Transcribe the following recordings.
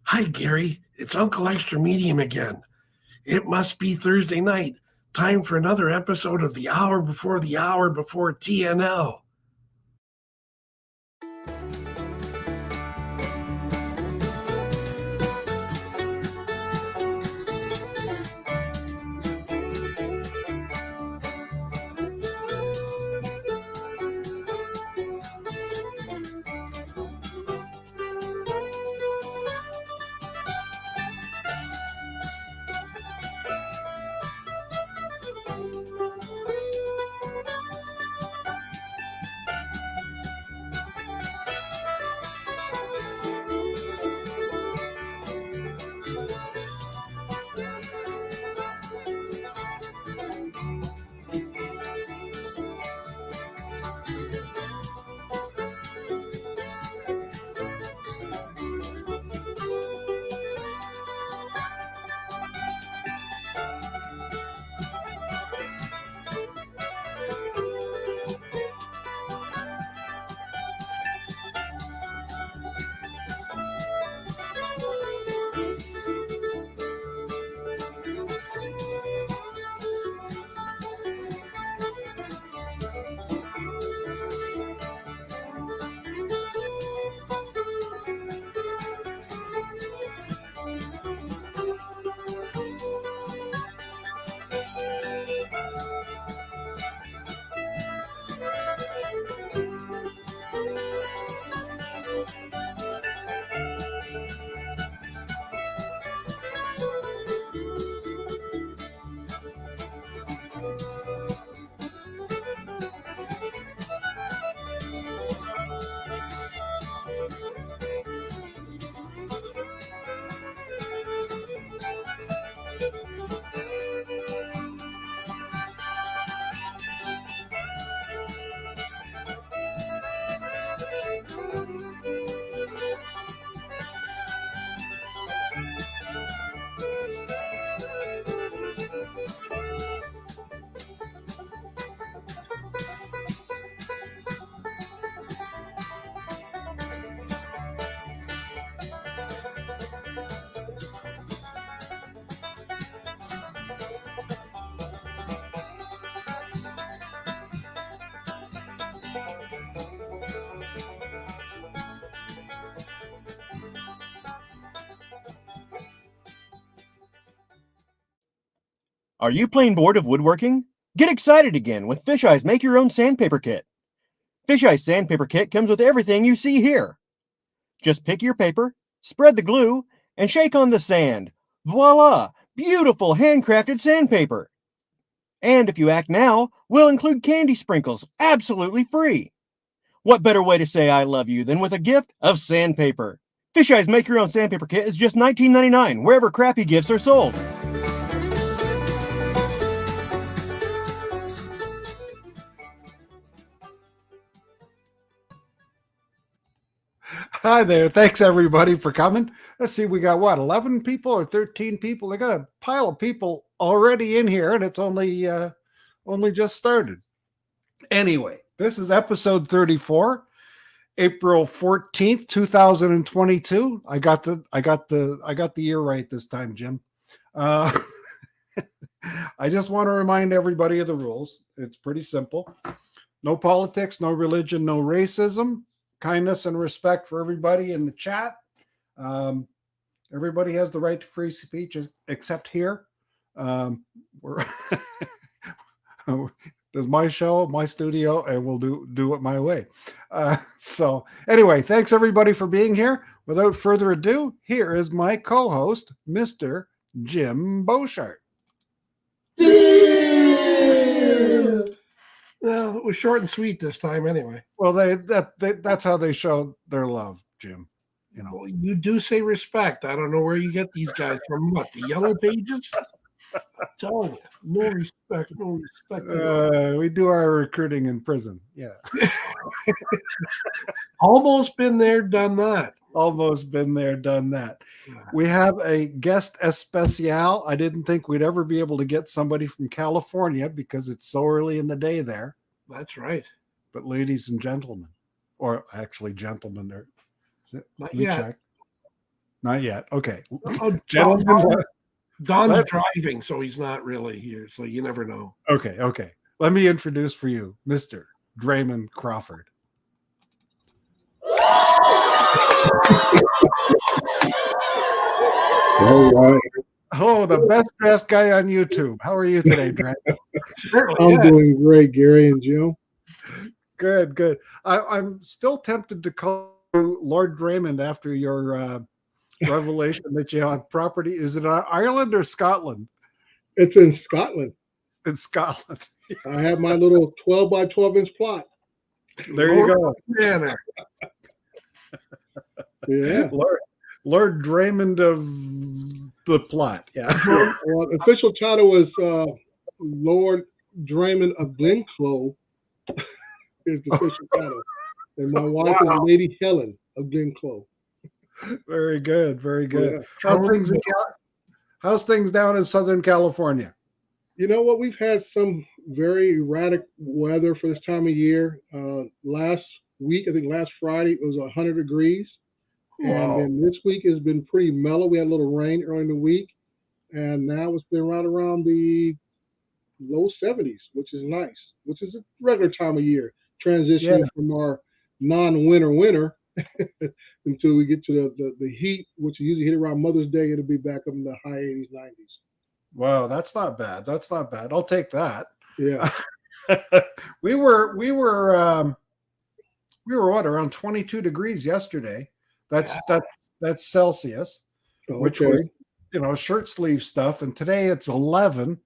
Hi, Gary. It's Uncle Extra Medium again. It must be Thursday night. Time for another episode of the Hour Before TNL. Are you plain bored of woodworking? Get excited again with Fisheye's Make Your Own Sandpaper Kit. Fisheye's Sandpaper Kit comes with everything you see here. Just pick your paper, spread the glue, and shake on the sand. Voila! Beautiful handcrafted sandpaper. And if you act now, we'll include candy sprinkles absolutely free. What better way to say I love you than with a gift of sandpaper? Fisheye's Make Your Own Sandpaper Kit is just $19.99 wherever crappy gifts are sold. Hi there. Thanks everybody for coming. Let's see, we got what, 11 people or 13 people? They got a pile of people already in here, and it's only just started. Anyway, this is episode 34, April 14th, 2022. I got the year right this time, Jim. I just want to remind everybody of the rules. It's pretty simple. No politics, no religion, no racism. Kindness and respect for everybody in the chat. Everybody has the right to free speech except here. There's my show, my studio, and we'll do it my way. So anyway, thanks everybody for being here. Without further ado, here is my co-host, Mr. Jim Beauchart. Well, it was short and sweet this time anyway. Well, that's how they show their love, Jim. You know, well, you do say respect. I don't know where you get these guys from. What, the Yellow Pages? I'm telling you, no respect. We do our recruiting in prison. Yeah. Almost been there, done that. Almost been there, done that. We have a guest especial. I didn't think we'd ever be able to get somebody from California because it's so early in the day there. That's right. But ladies and gentlemen, or actually gentlemen, there. Not yet. Check. Not yet. Okay. Oh, Gentlemen, Don's driving, so he's not really here. So you never know. okay. Let me introduce for you Mr. Draymond Crawford. All right. Oh, the best dressed guy on YouTube. How are you today, Brant? I'm doing great, Gary and Jim. Good. I'm still tempted to call you Lord Draymond after your revelation that you have property. Is it Ireland or Scotland? It's in Scotland. In Scotland. I have my little 12 by 12 inch plot. There you go. Manor. Yeah. Lord Draymond of the plot. Yeah. Well, official title was Lord Draymond of Glenclow. Is the official title. And my wife is Lady Helen of Glenclow. Very good. Yeah. How's things down in Southern California? You know what? We've had some very erratic weather for this time of year. Last week, I think last Friday, it was 100 degrees. Wow. And then this week has been pretty mellow. We had a little rain early in the week. And now it's been right around the low 70s, which is nice, which is a regular time of year. Transitioning from our non-winter winter until we get to the heat, which usually hit around Mother's Day. It'll be back up in the high 80s, 90s. Wow, that's not bad. I'll take that. Yeah. we were what, around 22 degrees yesterday. That's Celsius, which was, shirt sleeve stuff. And today it's 11,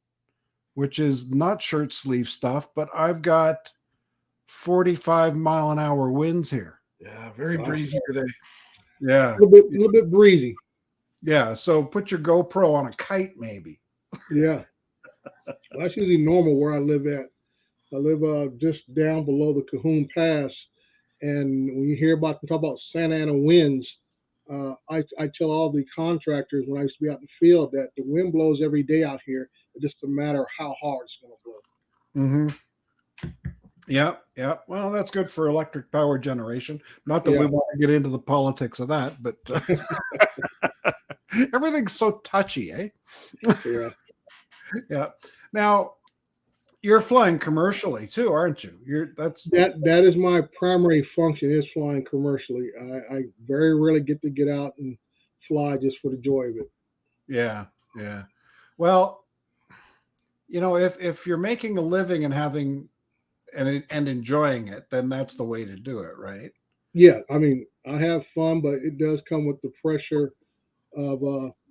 which is not shirt sleeve stuff, but I've got 45-mile-an-hour winds here. Yeah, very breezy today. Yeah. A little bit breezy. Yeah, so put your GoPro on a kite maybe. Yeah. Well, that's usually normal where I live at. I live just down below the Cahoon Pass. And when you hear talk about Santa Ana winds, I tell all the contractors when I used to be out in the field that the wind blows every day out here. It's just a matter of how hard it's going to blow. Mm-hmm. Yeah. Well, that's good for electric power generation. Not that we want to get into the politics of that, but everything's so touchy, eh? Yeah. Yeah. Now, you're flying commercially too, aren't you? That is my primary function, is flying commercially. I very rarely get out and fly just for the joy of it. Yeah. Well, if you're making a living and having and enjoying it, then that's the way to do it, right? Yeah, I mean, I have fun, but it does come with the pressure of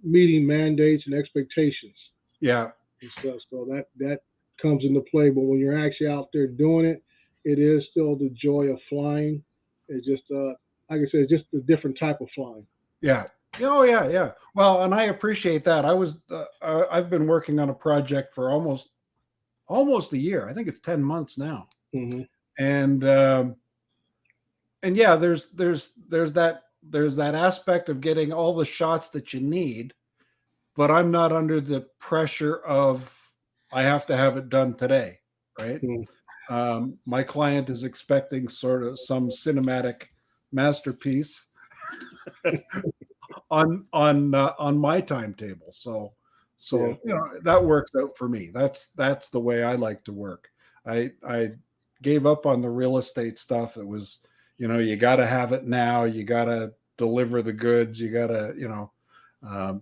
meeting mandates and expectations. Yeah. And stuff. So that comes into play. But when you're actually out there doing it, it is still the joy of flying. It's just, like I said, it's just a different type of flying. Yeah. Oh, yeah. Well, and I appreciate that. I've been working on a project for almost a year. I think it's 10 months now. Mm-hmm. And yeah, there's that aspect of getting all the shots that you need, but I'm not under the pressure of I have to have it done today, right? Mm-hmm. My client is expecting sort of some cinematic masterpiece on my timetable. So that works out for me. That's the way I like to work. I gave up on the real estate stuff. It was, you got to have it now. You got to deliver the goods. You got to,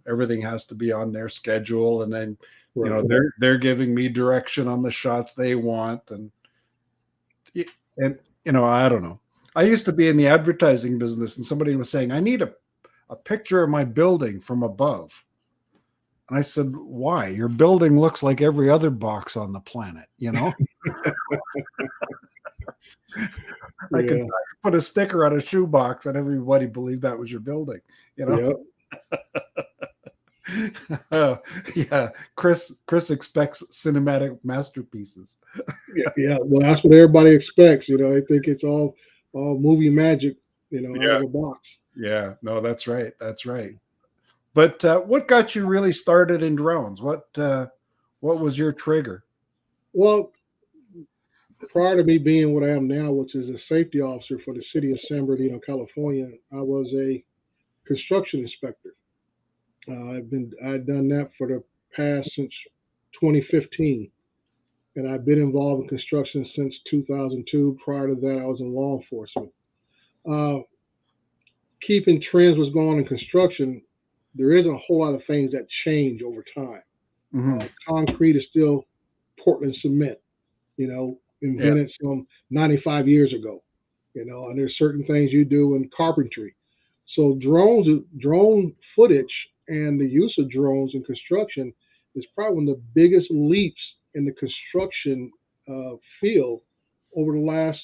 everything has to be on their schedule. And then, they're giving me direction on the shots they want. And I don't know. I used to be in the advertising business, and somebody was saying, I need a picture of my building from above. And I said, why? Your building looks like every other box on the planet, I could put a sticker on a shoebox and everybody believed that was your building, Yep. Yeah. Chris expects cinematic masterpieces. Yeah. Well, that's what everybody expects. I think it's all movie magic, out of a box. Yeah. No, that's right. But what got you really started in drones? What was your trigger? Well, prior to me being what I am now, which is a safety officer for the city of San Bernardino, California, I was a construction inspector. I've done that for the past since 2015, and I've been involved in construction since 2002. Prior to that, I was in law enforcement. Keeping trends what's going on in construction, there isn't a whole lot of things that change over time. Concrete is still Portland cement, invented some 95 years ago, and there's certain things you do in carpentry. So drone footage and the use of drones in construction is probably one of the biggest leaps in the construction field over the last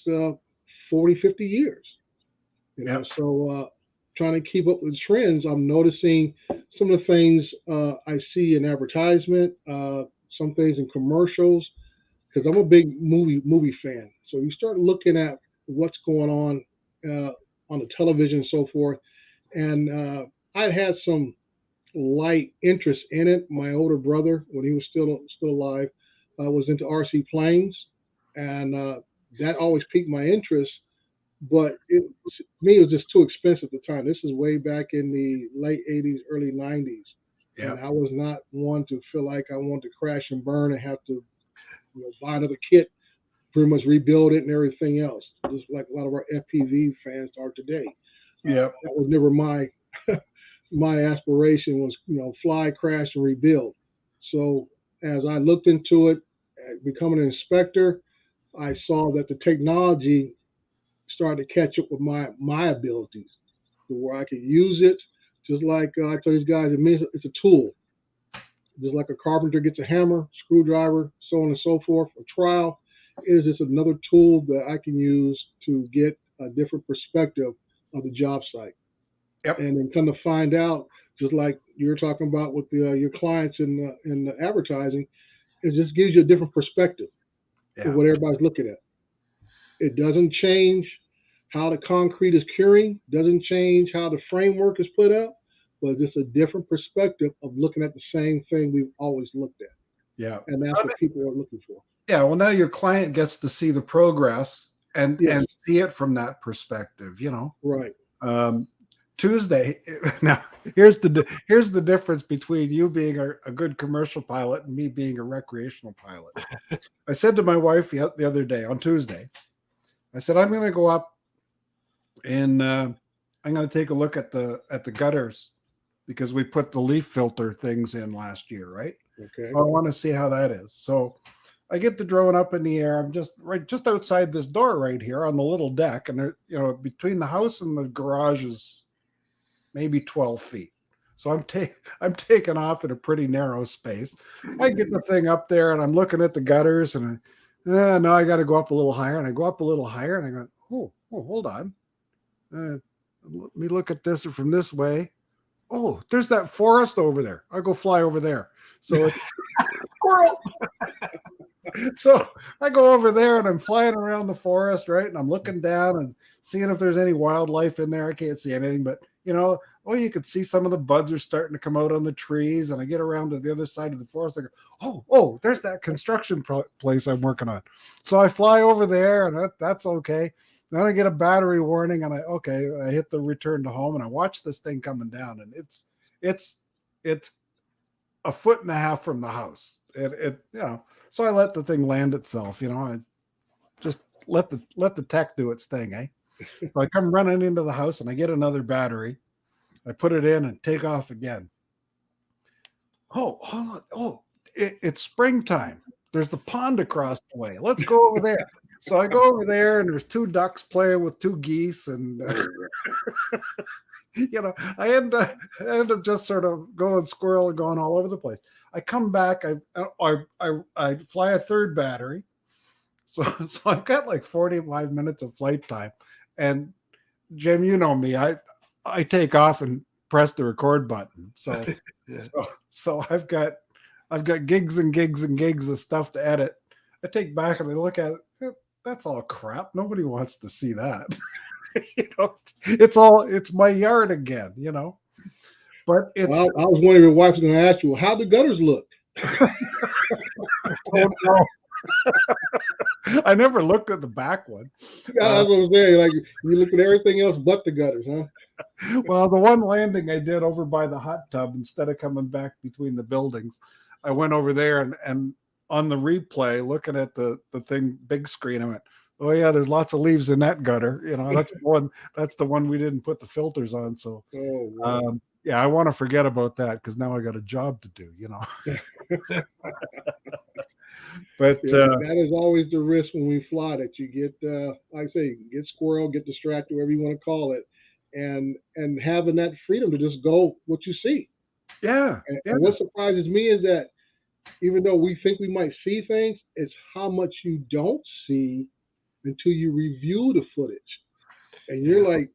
40, 50 years. So trying to keep up with trends, I'm noticing some of the things I see in advertisement, some things in commercials, because I'm a big movie fan. So you start looking at what's going on the television and so forth. And I had some light interest in it. My older brother, when he was still alive, was into RC planes, and that always piqued my interest. But to me, it was just too expensive at the time. This is way back in the late 80s, early 90s. Yeah. And I was not one to feel like I wanted to crash and burn and have to buy another kit, pretty much rebuild it and everything else, just like a lot of our FPV fans are today. Yeah. That was never my my aspiration was, fly, crash, and rebuild. So as I looked into it, becoming an inspector, I saw that the technology started to catch up with my abilities, to where I could use it, just like I tell these guys, it's a tool. Just like a carpenter gets a hammer, screwdriver, so on and so forth, a trowel, it is just another tool that I can use to get a different perspective of the job site. Yep. And then come to find out, just like you're talking about with your clients in the advertising, it just gives you a different perspective of what everybody's looking at. It doesn't change how the concrete is curing, doesn't change how the framework is put up, but just a different perspective of looking at the same thing we've always looked at. Yeah. And that's what people are looking for. Yeah. Well, now your client gets to see the progress and see it from that perspective, Right. Tuesday. Now, here's the difference between you being a good commercial pilot and me being a recreational pilot. I said to my wife the other day on Tuesday, I said, I'm going to go up and I'm going to take a look at the gutters, because we put the leaf filter things in last year, right? Okay. So I want to see how that is. So I get the drone up in the air. I'm just outside this door right here on the little deck, and there, between the house and the garage is maybe 12 feet. So I'm taking off in a pretty narrow space. I get the thing up there and I'm looking at the gutters, and no, I got to go up a little higher, and I go up a little higher, and I go, oh, hold on. Let me look at this from this way. Oh, there's that forest over there. I'll go fly over there. So it's squirrel. So I go over there and I'm flying around the forest, right? And I'm looking down and seeing if there's any wildlife in there. I can't see anything, but you could see some of the buds are starting to come out on the trees. And I get around to the other side of the forest. I go, oh, there's that construction place I'm working on. So I fly over there, and that's okay. Then I get a battery warning, and I hit the return to home, and I watch this thing coming down, and it's 1.5 feet from the house. So I let the thing land itself. I just let the tech do its thing, eh? So I come running into the house, and I get another battery. I put it in and take off again. Oh, hold on. Oh, it's springtime. There's the pond across the way. Let's go over there. So I go over there, and there's 2 ducks playing with 2 geese, and I end up just sort of going squirrel and going all over the place. I come back, I fly a third battery, so I've got like 45 minutes of flight time. And Jim, you know me, I take off and press the record button. So so I've got gigs and gigs and gigs of stuff to edit. I take back and I look at it. That's all crap. Nobody wants to see that. It's my yard again, But it's. Well, I was wondering if your wife was going to ask you, how the gutters look? Oh, no. I never looked at the back one. Yeah, I was going to say, like, you look at everything else but the gutters, huh? Well, the one landing I did over by the hot tub, instead of coming back between the buildings, I went over there and on the replay, looking at the thing, big screen, I went, oh yeah, there's lots of leaves in that gutter. You know, that's the one. That's the one we didn't put the filters on. So, Oh, yeah, I want to forget about that because now I got a job to do. You know. But yeah, that is always the risk when we fly, that you get, like I say, get squirrel, get distracted, whatever you want to call it, and having that freedom to just go what you see. yeah, And yeah, what surprises me is that even though we think we might see things, it's how much you don't see until you review the footage. And you're like,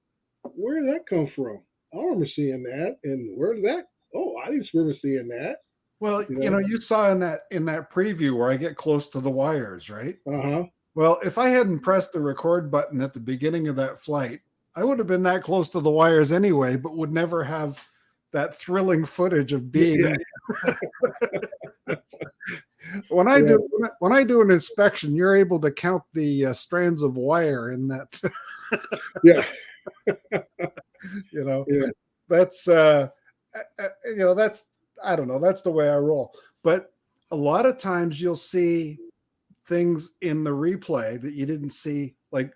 where did that come from? I don't remember seeing that. And where did that? Oh, I didn't remember seeing that. well, you know, you saw in that preview where I get close to the wires, right? Uh-huh. Well, if I hadn't pressed the record button at the beginning of that flight, I would have been that close to the wires anyway, but would never have that thrilling footage of being. Yeah. When I do an inspection, you're able to count the strands of wire in that. Yeah. You know, Yeah. that's you know, that's, I don't know, that's the way I roll. But a lot of times you'll see things in the replay that you didn't see, like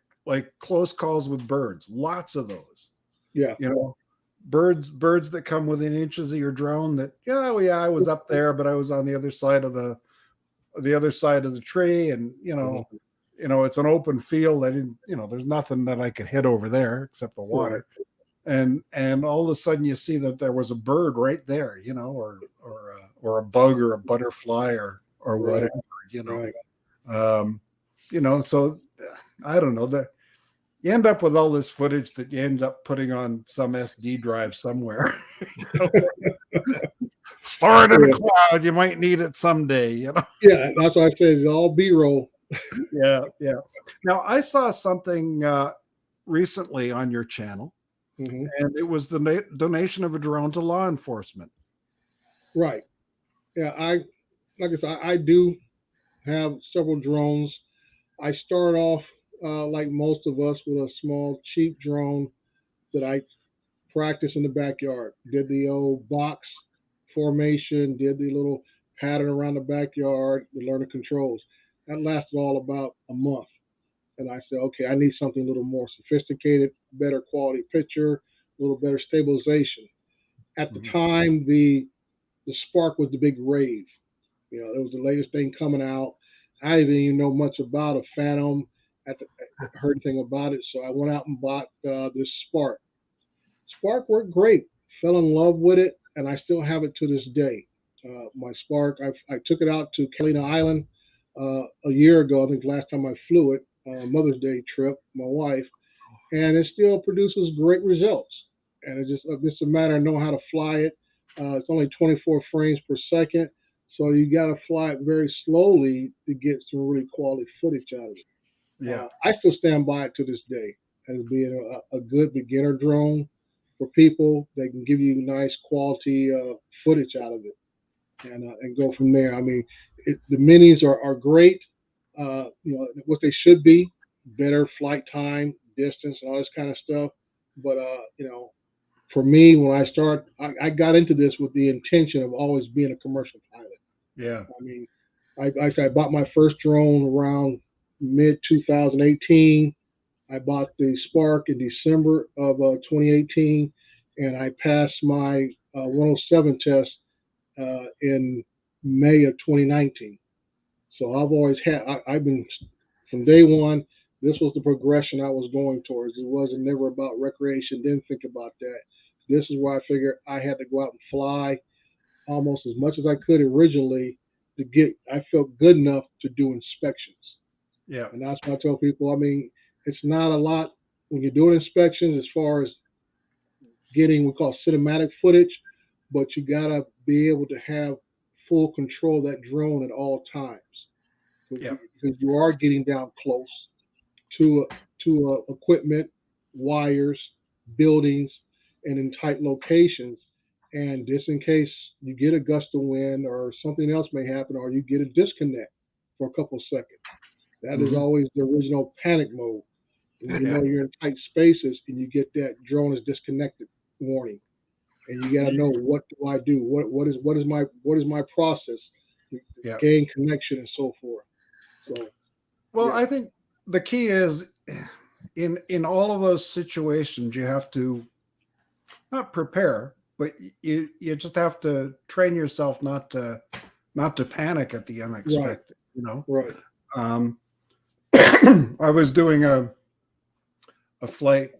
close calls with birds. Lots of those. Yeah. You know, birds that come within inches of your drone that, I was up there, but I was on the other side of the tree, and you know, it's an open field. I didn't, there's nothing that I could hit over there except the water. Right. And all of a sudden you see that there was a bird right there, or a bug or a butterfly or whatever, Right. So I don't know that you end up with all this footage that you end up putting on some SD drive somewhere. Store it in the cloud. You might need it someday, Yeah, that's why I said it's all B-roll. Yeah. Now, I saw something recently on your channel, and it was the donation of a drone to law enforcement. Right. Yeah, like I said, I do have several drones. I start off like most of us with a small, cheap drone that I practice in the backyard. Did the old box formation, did the little pattern around the backyard to learn the controls. That lasted all about a month. And I said, okay, I need something a little more sophisticated, better quality picture, a little better stabilization. At the time, the Spark was the big rave. It was the latest thing coming out. I didn't even know much about a Phantom. Heard anything about it, so I went out and bought this Spark. Spark worked great. Fell in love with it, and I still have it to this day. My Spark, I took it out to Catalina Island a year ago. I think the last time I flew it, Mother's Day trip, my wife, and it still produces great results. And it's just a matter of knowing how to fly it. It's only 24 frames per second, so you got to fly it very slowly to get some really quality footage out of it. Yeah, I still stand by it to this day as being a good beginner drone for people that can give you nice quality footage out of it, and go from there. I mean, the minis are great. What they should be, better flight time, distance, and all this kind of stuff. But for me, when I got into this with the intention of always being a commercial pilot. Yeah. I mean, I bought my first drone around mid 2018. I bought the Spark in December of 2018, and I passed my 107 test in May of 2019. So I've been from day one. This was the progression I was going towards. It wasn't never about recreation. Didn't think about that. This is where I figured I had to go out and fly almost as much as I could originally I felt good enough to do inspections. Yeah. And that's what I tell people. I mean, it's not a lot when you're doing inspections as far as getting what we call cinematic footage, but you gotta be able to have full control of that drone at all times. Yeah. Because you are getting down close to equipment, wires, buildings, and in tight locations. And just in case you get a gust of wind or something else may happen, or you get a disconnect for a couple of seconds. That is always the original panic mode. And you know you're in tight spaces, and you get that drone is disconnected warning, and you got to know, what do I do? What is my process to gain connection and so forth. So, well, I think the key is in all of those situations, you have to not prepare, but you just have to train yourself not to panic at the unexpected. You know, right. I was doing a flight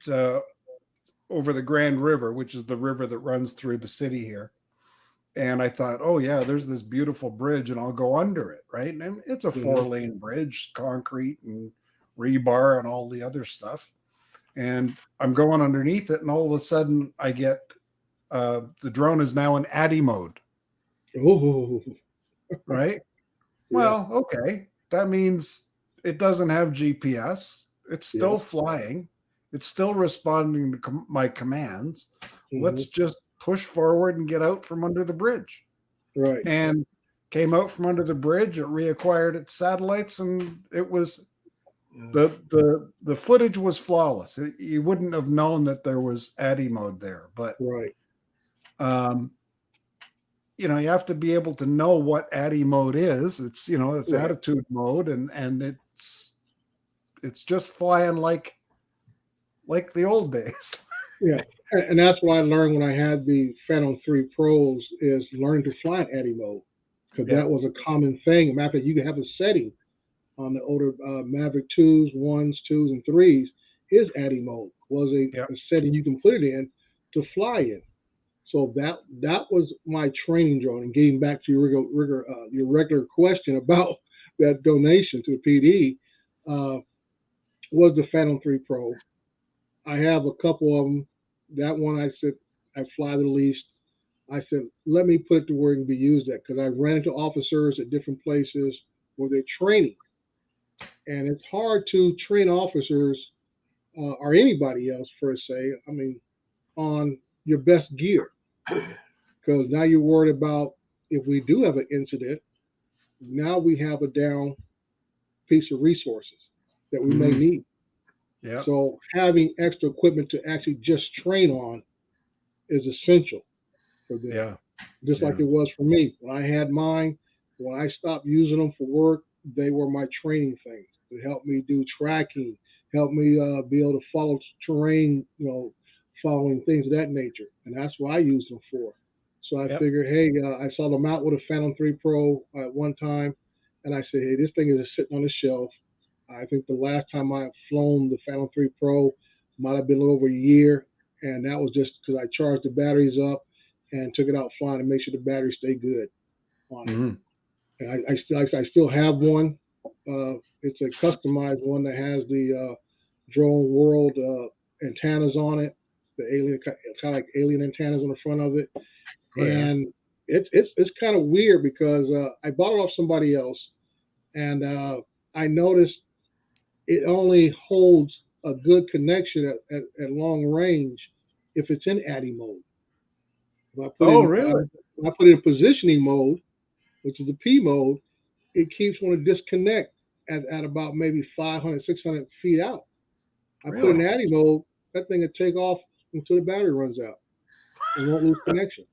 over the Grand River, which is the river that runs through the city here. And I thought, oh yeah, there's this beautiful bridge, and I'll go under it, right? And it's a 4-lane bridge, concrete and rebar and all the other stuff. And I'm going underneath it, and all of a sudden I get the drone is now in ADI mode. Ooh. Right? Well, okay. That means it doesn't have GPS. It's still flying. It's still responding to my commands. Let's just push forward and get out from under the bridge. Right. And came out from under the bridge. It reacquired its satellites, and it was the footage was flawless. You wouldn't have known that there was ADI mode there, but you know, you have to be able to know what ADI mode is. It's, you know, it's attitude mode, and it's just flying like the old days. Yeah, and that's what I learned when I had the Phantom 3 Pros, is learning to fly in ADI mode, because that was a common thing. Matter of fact, you can have a setting on the older Maverick 2s, 1s, 2s, and 3s. His ADI mode was a setting you can put it in to fly in. So that was my training drone. And getting back to your regular question about that donation to the PD, was the Phantom 3 Pro. I have a couple of them. That one I said I fly the least. I said, let me put it to where it can be used at, because I ran into officers at different places where they're training. And it's hard to train officers or anybody else, per se, I mean, on your best gear. Because now you're worried about, if we do have an incident, now we have a down piece of resources that we may need. Yeah. So having extra equipment to actually just train on is essential for them. Yeah. Just like it was for me. When I had mine, when I stopped using them for work, they were my training things to help me do tracking, help me be able to follow terrain, you know, following things of that nature. And that's what I used them for. So I figured, hey, I saw them out with a Phantom 3 Pro at one time, and I said, hey, this thing is just sitting on the shelf. I think the last time I had flown the Phantom 3 Pro might have been a little over a year, and that was just because I charged the batteries up and took it out flying to make sure the batteries stay good on it. And I still have one. It's a customized one that has the Drone World antennas on it, the alien, kind of like alien antennas on the front of it. And it's kind of weird because I bought it off somebody else, and I noticed it only holds a good connection at long range if it's in ADI mode. If I put if I put it in positioning mode, which is the P mode, it keeps wanting to disconnect at about maybe 500, 600 feet out. I put it in ADI mode, that thing would take off until the battery runs out and won't lose connection.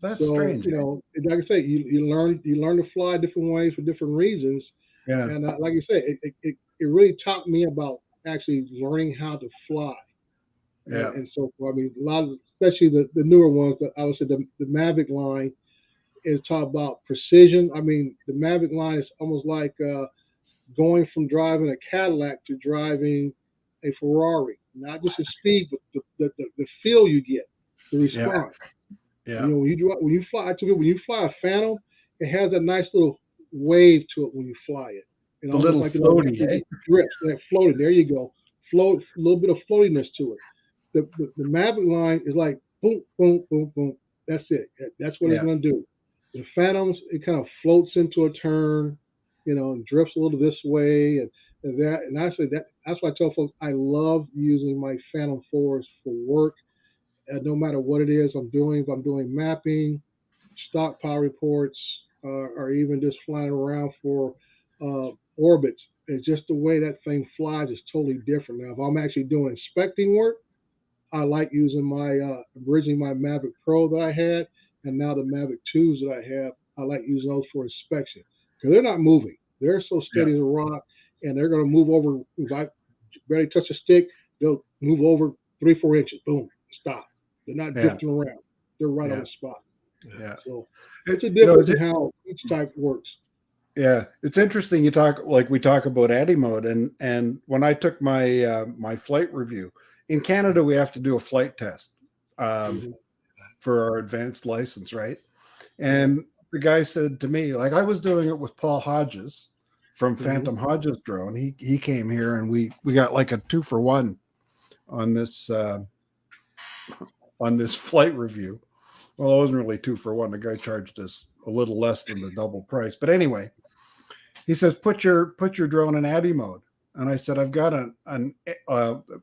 That's strange. You know, like I say, you learn to fly different ways for different reasons. Yeah. And like I said, it really taught me about actually learning how to fly. Yeah. And so forth. I mean, a lot of, especially the newer ones, I would say the Mavic line is taught about precision. I mean, the Mavic line is almost like going from driving a Cadillac to driving a Ferrari. Not just the speed, but the feel you get, the response. Yeah. You know, when you fly a Phantom, it has a nice little wave to it when you fly it. You know, the little like floaty, drips, that floating. There you go. Float, a little bit of floatiness to it. The Mavic line is like boom, boom, boom, boom. That's it. That's what it's going to do. The Phantoms, it kind of floats into a turn, you know, and drifts a little this way and that. And I say that's why I tell folks I love using my Phantom 4s for work. No matter what it is I'm doing, if I'm doing mapping, stockpile reports, or even just flying around for orbits it's just the way that thing flies is totally different. Now, if I'm actually doing inspecting work, I like using my originally my Mavic Pro that I had, and now the Mavic 2s that I have. I like using those for inspection because they're not moving. They're so steady as a rock, and they're going to move over. If I barely touch a stick, they'll move over 3-4 inches. Boom, stop. They're not drifting around. They're right on the spot. Yeah. So it's a difference in how each type works. Yeah, it's interesting. We talk about ADDI mode, and when I took my my flight review in Canada, we have to do a flight test for our advanced license, right? And the guy said to me, like I was doing it with Paul Hodges from Phantom Hodges Drone. He came here, and we got like a 2-for-1 on this flight review. Well, it wasn't really 2-for-1. The guy charged us a little less than the double price, but anyway. He says, put your drone in ADDI mode. And I said, I've got it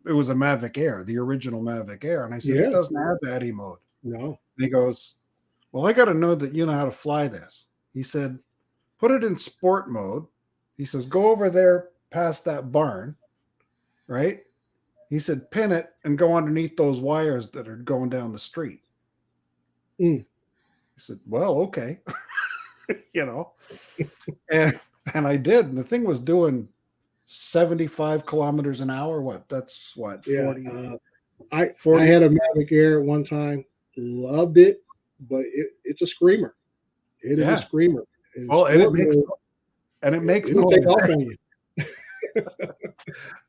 was a Mavic Air, the original Mavic Air. And I said, it doesn't have ADDI mode. No. And he goes, well, I got to know that you know how to fly this. He said, put it in sport mode. He says, go over there past that barn, right? He said, pin it and go underneath those wires that are going down the street. He said, well, okay. You know, and I did, and the thing was doing 75 kilometers an hour. What? That's what? 40. I had a Mavic Air at one time. Loved it, but it's a screamer. It is a screamer. Well, and it makes noise.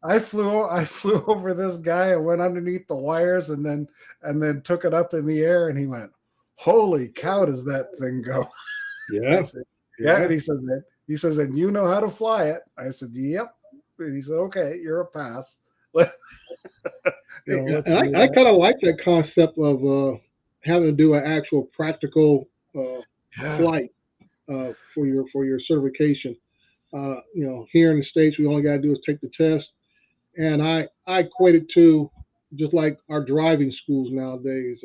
I flew over this guy and went underneath the wires, and then took it up in the air, and he went, "Holy cow, does that thing go?" Yeah. And he says, and you know how to fly it. I said, yep. And he said, okay, you're a pass. I kind of like that concept of having to do an actual practical flight for your certification. Here in the States, we only got to do is take the test. And I equate it to just like our driving schools nowadays.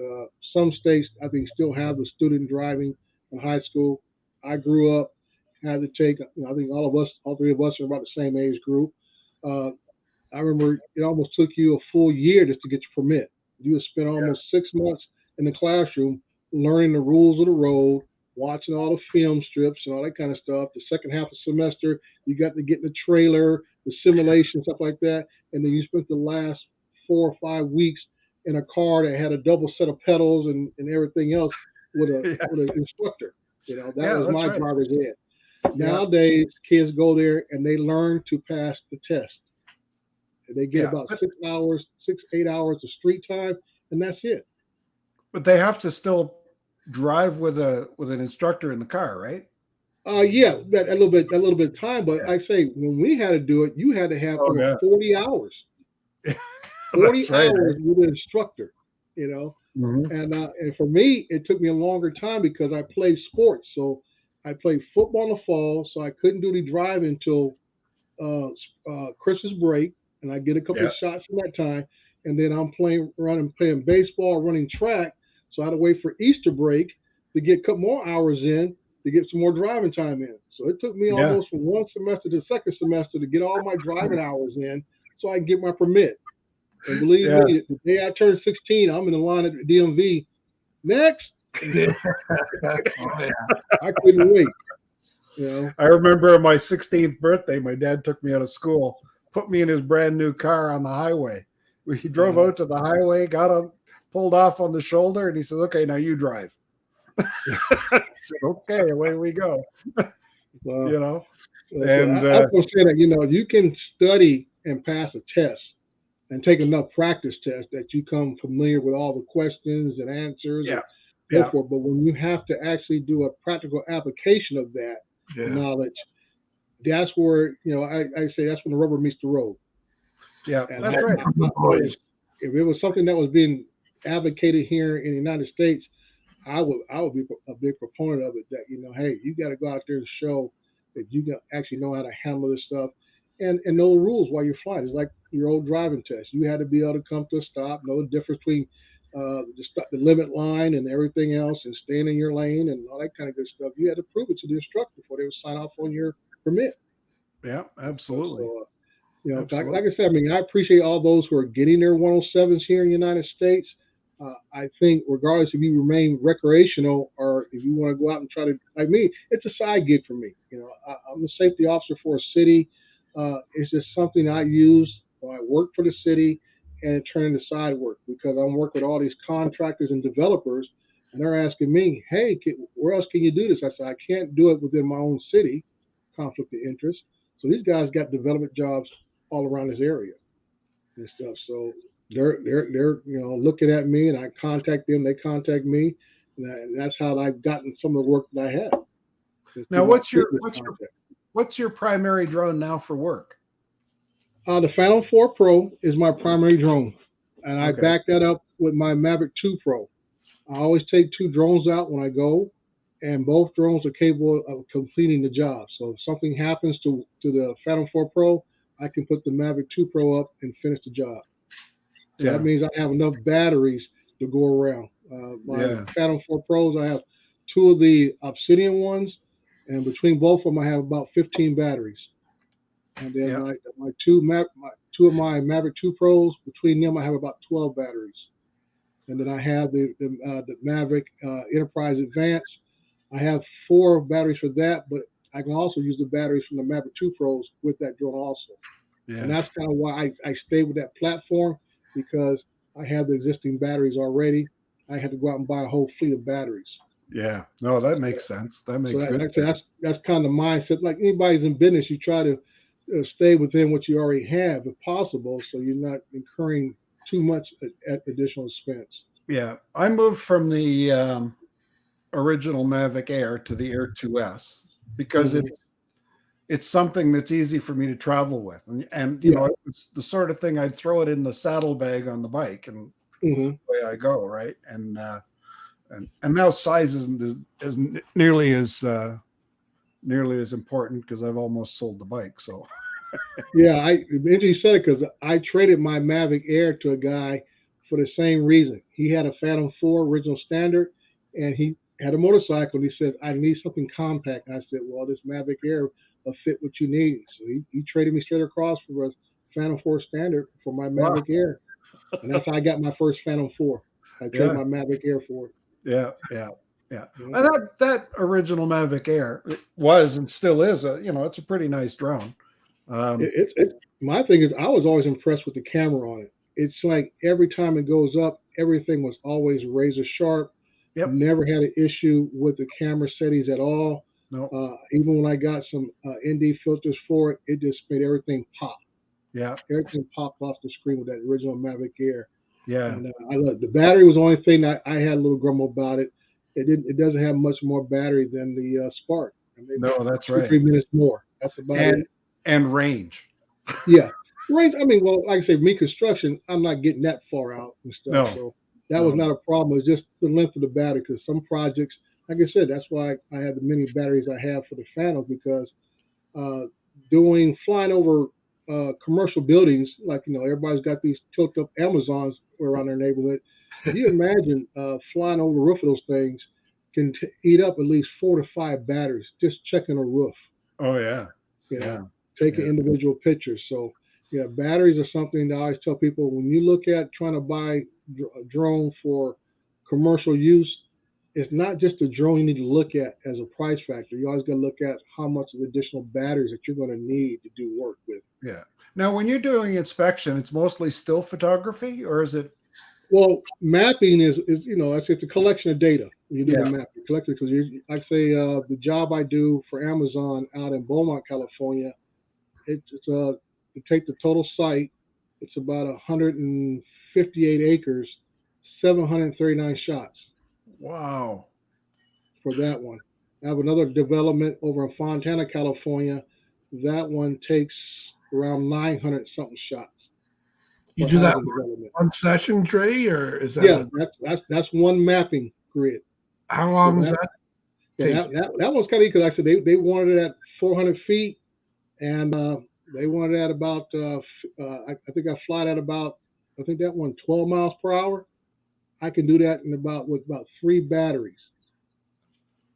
Some states, I think, still have the student driving in high school. I grew up, had to take, I think all three of us are about the same age group. I remember it almost took you a full year just to get your permit. You would spend almost 6 months in the classroom learning the rules of the road, watching all the film strips and all that kind of stuff. The second half of the semester, you got to get in the trailer, the simulation, stuff like that. And then you spent the last 4 or 5 weeks in a car that had a double set of pedals and everything else with an instructor. That was my driver's ed. Nowadays, kids go there and they learn to pass the test. And they get about 8 hours of street time, and that's it. But they have to still drive with an instructor in the car, right? That a little bit of time. But I say when we had to do it, you had to have 40 hours. 40 hours with an instructor. And for me, it took me a longer time because I played sports. So I played football in the fall, so I couldn't do the driving until Christmas break, and I get a couple of shots from that time. And then I'm playing baseball, running track, so I had to wait for Easter break to get a couple more hours in to get some more driving time in. So it took me almost from one semester to the second semester to get all my driving hours in so I can get my permit. And believe me, the day I turned 16, I'm in the line at the DMV. Next. I couldn't wait. I remember on my 16th birthday, my dad took me out of school, put me in his brand new car on the highway. He drove out to the highway, got on, pulled off on the shoulder, and he says, "Okay, now you drive." I said, "Okay, away we go." And I was going to say that you can study and pass a test and take enough practice tests that you come familiar with all the questions and answers and so forth. But when you have to actually do a practical application of that knowledge, that's where, I say that's when the rubber meets the road. Yeah, and that's right. If it was something that was being advocated here in the United States, I would be a big proponent of it. That hey, you got to go out there and show that you actually know how to handle this stuff and know the rules while you're flying. It's like your old driving test. You had to be able to come to a stop, know the difference between the limit line and everything else, and staying in your lane and all that kind of good stuff. You had to prove it to the instructor before they would sign off on your permit. Yeah, absolutely. So, like Absolutely. I said, I mean, I appreciate all those who are getting their 107s here in the United States. I think regardless if you remain recreational or if you want to go out and try to, like me, it's a side gig for me. I'm a safety officer for a city. It's just something I use when I work for the city and it turned into side work because I'm working with all these contractors and developers and they're asking me, hey, where else can you do this? I said, I can't do it within my own city, conflict of interest. So these guys got development jobs all around this area and stuff. So they're looking at me, and I contact them. They contact me, and that's how I've gotten some of the work that I have. Now, what's your primary drone now for work? The Phantom 4 Pro is my primary drone, and I Okay. back that up with my Mavic 2 Pro. I always take 2 drones out when I go, and both drones are capable of completing the job. So if something happens to the Phantom 4 Pro, I can put the Mavic 2 Pro up and finish the job. So Yeah. that means I have enough batteries to go around. My Phantom 4 Pros, I have 2 of the Obsidian ones, and between both of them, I have about 15 batteries. And then my two of my Mavic 2 Pros, between them, I have about 12 batteries. And then I have the Mavic Enterprise Advance. I have 4 batteries for that, but I can also use the batteries from the Mavic 2 Pros with that drone also. Yeah. And that's kind of why I stayed with that platform, because I have the existing batteries already. I had to go out and buy a whole fleet of batteries. Yeah. No, that makes sense. That makes good sense. That's kind of the mindset. Like anybody's in business, you try to stay within what you already have, if possible, so you're not incurring too much additional expense. Yeah. I moved from the original Mavic Air to the Air 2S because it's something that's easy for me to travel with, and you know, it's the sort of thing I'd throw it in the saddlebag on the bike, and away I go, right? And now size isn't as nearly as important because I've almost sold the bike. So yeah, you said it because I traded my Mavic Air to a guy for the same reason. He had a Phantom 4 original standard, and he had a motorcycle. And he said, "I need something compact." And I said, "Well, this Mavic Air will fit what you need." So he traded me straight across for a Phantom 4 standard for my Mavic Air, and that's how I got my first Phantom 4. I traded my Mavic Air for it. Yeah. And that original Mavic Air was and still is it's a pretty nice drone. My thing is, I was always impressed with the camera on it. It's like every time it goes up, everything was always razor sharp. Yep. Never had an issue with the camera settings at all. No. Even when I got some ND filters for it, it just made everything pop. Yeah. Everything popped off the screen with that original Mavic Air. Yeah. And I love the battery was the only thing that I had a little grumble about it. It doesn't have much more battery than the Spark. No, that's right. 3 minutes more. That's about it. And range. Yeah. Range. I mean, well, like I say, me construction, I'm not getting that far out and stuff. No. So that was not a problem. It was just the length of the battery, because some projects, like I said, that's why I have the many batteries I have for the Phantom, because flying over commercial buildings, like, everybody's got these tilt up Amazons around their neighborhood. If you imagine flying over the roof of those things can eat up at least 4 to 5 batteries just checking a roof. Oh yeah. Taking individual pictures. So batteries are something that I always tell people, when you look at trying to buy a drone for commercial use, it's not just the drone you need to look at as a price factor. You always got to look at how much of additional batteries that you're going to need to do work with. Yeah. Now, when you're doing inspection, it's mostly still photography, or is it? Well, mapping is it's a collection of data. You do the mapping, collecting, because I say the job I do for Amazon out in Beaumont, California, to take the total site, it's about 158 acres, 739 shots. Wow. For that one. I have another development over in Fontana, California. That one takes around 900 something shots. You do that one session, Dre, or is that? That's one mapping grid. How long is that? That one's kind of, because I said they wanted it at 400 feet, and they wanted it at about I think I fly at about, I think that one 12 miles per hour. I can do that with about 3 batteries.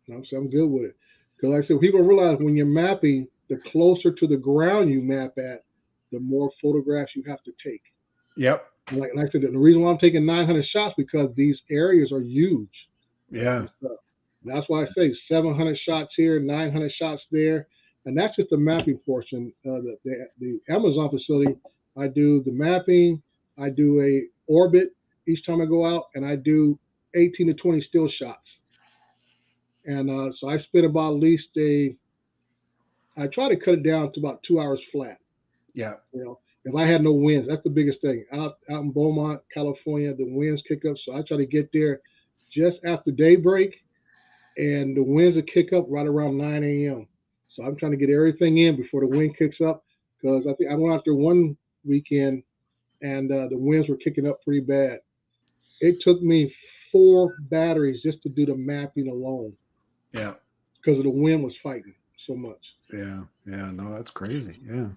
So I'm good with it, because like I said, people realize when you're mapping, the closer to the ground you map at, the more photographs you have to take. Yep. Like I said, the reason why I'm taking 900 shots because these areas are huge. Yeah. That's why I say 700 shots here, 900 shots there, and that's just the mapping portion. The Amazon facility, I do the mapping, I do a orbit each time I go out, and I do 18 to 20 still shots. And so I spend about at least I try to cut it down to about 2 hours flat. Yeah. If I had no winds, that's the biggest thing. Out in Beaumont, California, the winds kick up, so I try to get there just after daybreak, and the winds will kick up right around 9 a.m. So I'm trying to get everything in before the wind kicks up, because I think I went out there one weekend, and the winds were kicking up pretty bad. It took me 4 batteries just to do the mapping alone. Yeah. Because the wind was fighting so much. Yeah. No, that's crazy. Yeah.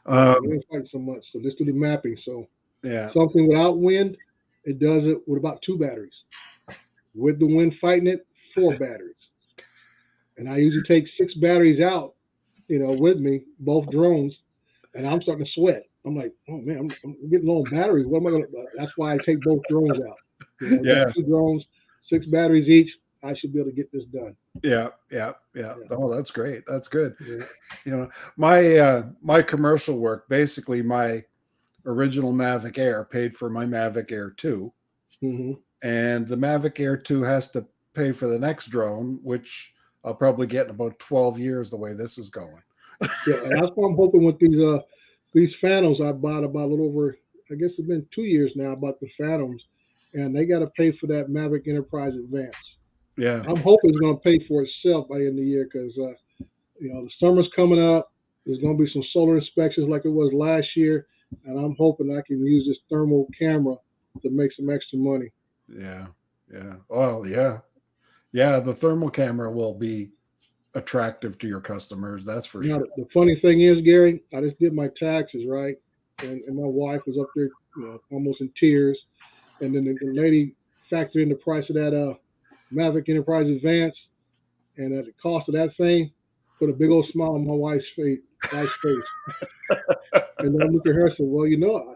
The wind fighting so much. So just do the mapping. So yeah. something without wind, it does it with about 2 batteries. With the wind fighting it, 4 batteries. And I usually take 6 batteries out, with me, both drones, and I'm starting to sweat. I'm like, oh man, I'm getting low on batteries. What am I going to? That's why I take both drones out. Yeah. 2 drones, 6 batteries each. I should be able to get this done. Yeah. Oh, that's great. That's good. Yeah. My commercial work, basically my original Mavic Air paid for my Mavic Air 2. Mm-hmm. And the Mavic Air 2 has to pay for the next drone, which I'll probably get in about 12 years the way this is going. Yeah, and that's what I'm hoping with these Phantoms. I bought about a little over, I guess it's been 2 years now, I bought the Phantoms, and they got to pay for that Mavic Enterprise Advance. Yeah. I'm hoping it's going to pay for itself by the end of the year, because the summer's coming up. There's going to be some solar inspections like it was last year, and I'm hoping I can use this thermal camera to make some extra money. Yeah. Oh, yeah. Yeah, the thermal camera will be attractive to your customers. That's for sure. The funny thing is, Gary, I just did my taxes, right? And my wife was up there almost in tears. And then the lady factored in the price of that Mavic Enterprise Advance, and at the cost of that thing, put a big old smile on my wife's face. And then I looked at her and said, well,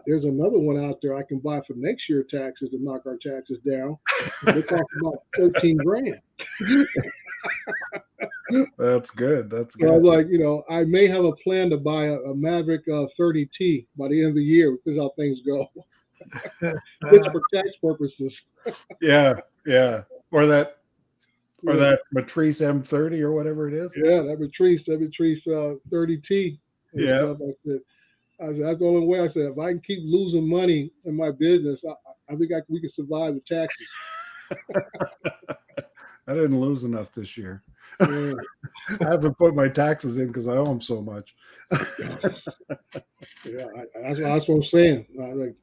there's another one out there I can buy for next year's taxes to knock our taxes down. They cost about $13,000. That's good. That's good. So I was like, I may have a plan to buy a Maverick 30T by the end of the year. This is how things go. It's for tax purposes. Yeah. Or that Matrice M30 or whatever it is. Yeah, that Matrice 30T. Yeah. I said, that's the only way. I said, if I can keep losing money in my business, I think we can survive the taxes. I didn't lose enough this year. Yeah. I haven't put my taxes in because I owe them so much. Yeah, that's what I'm saying. Like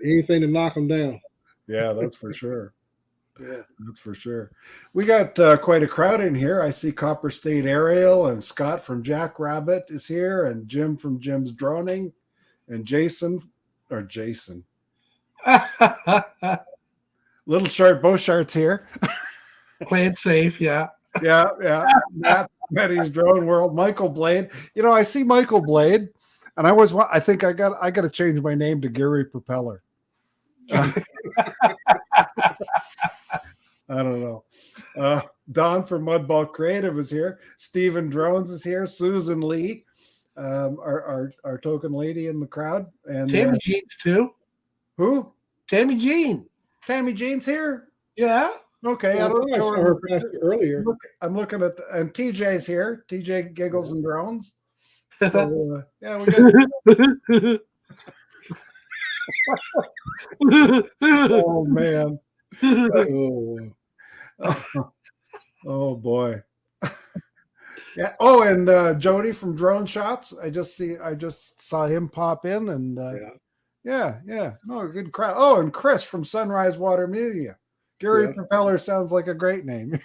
anything to knock them down. Yeah, that's for sure. Yeah, that's for sure. We got quite a crowd in here. I see Copper State Aerial and Scott from Jackrabbit is here, and Jim from Jim's Droning, and Jason. Little Short Beauchart's here. Play it safe, yeah. Yeah. Matt's Drone World. Michael Blade. I see Michael Blade, and I think I got to change my name to Gary Propeller. I don't know. Don from Mudball Creative is here. Stephen Drones is here. Susan Lee, our token lady in the crowd, and Tammy Jean's too. Who? Tammy Jean. Tammy Jean's here. Yeah. Okay. I don't know her earlier. I'm looking at and TJ's here. TJ Giggles and Drones. So, yeah, we got. Oh man. Oh boy. Yeah. Oh, and Jody from Drone Shots. I just saw him pop in, and yeah. No, good crowd. Oh, and Chris from Sunrise Water Media. Gary Propeller sounds like a great name.